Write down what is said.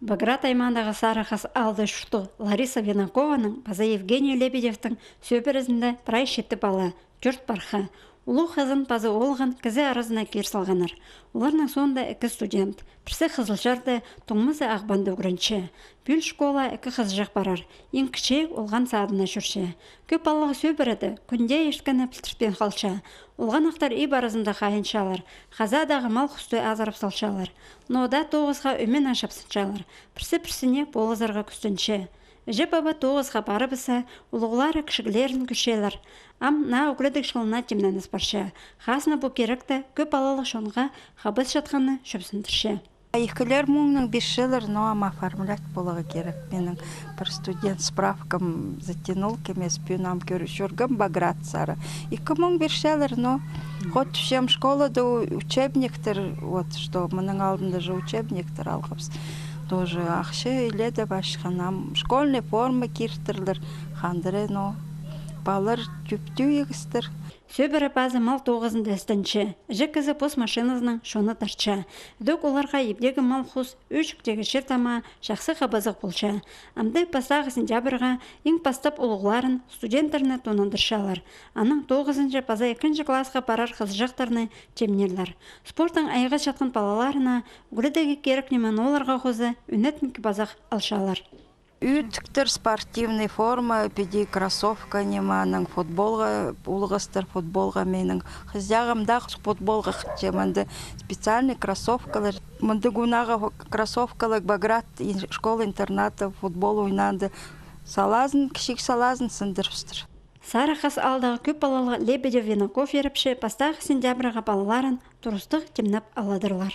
Баграт аймандағы Сарахас алды шуты Лариса Винакованың паза Евгений Лебедевтің сөбірізінде прай шетті бала, жұрт барха. Улу қызын пазы олған кізі арызына кер салғанар. Оларның сонда екі студент. Бірсі қызылжарды, тоңмызы ағбанды өрінші. Бүл школа екі қыз жақ барар. Ең кіші олған садына жүрші. Көп алығы сөбіреді, күнде ешкіні пілтірпен қалша. Олған ақтар үй барызында қайыншалар. Қазадағы мал құсты азарып салшалар. Нода тоғызға өмен ашапсыншалар. Бірсі-бірсіне болызарға күстінші. Же баба тоғызға барыбыса, ұлығылары кішігілерін күшелер. Ам на өкілдік шылына темнәніз барша. Хасына бұл керекті көп алалық шонға қабыз жатқаны шөпсіндірші. Ихкілер мұңның 5 жылыр, но ама оформлять болығы керек. Менің бір студент справкам затянул, кемес пюнам көрішіргім Баграт сары. 2005 жылыр, но хоть всем школада учебниктер, вот что мұның алдында же учебниктер алғапс. Тоже ақшы иледі башқанам. Школьный форма киртірлер, қандыры, но балар жүптю егістір. Сөбірі базы мал тоғызында істінші. Жекізі пос машинызның шоны тарча. Дөк оларға ебдегі мал құс өшіктегі шертама жақсы қабазық болша. Амдай пастағы сентябрға ең пастап ұлығыларын студенттеріне тонындыршалар. Аның 9-шы паза 2-ші классқа парар қыз жақтарыны темнерлер. Спорттың айығы шатқын балаларына үгілдегі керек немен оларға қозы үнетмекі базақ алшалар. Үттіктір спортивный форма, педи кроссовка неманың футболға, улғыстыр футболға менің. Қыздағымда футболға қытчемінді специальный кроссовкалар. Мұнды гунаға кроссовкалар Баграт школа-интерната футбол ойнанды. Салазын, кішік салазын сындырыстыр. Сарахас алдағы көп балалы Лебедев Винаков еріпші пастағы сентябрға балаларын тұрыстық темнап аладырлар.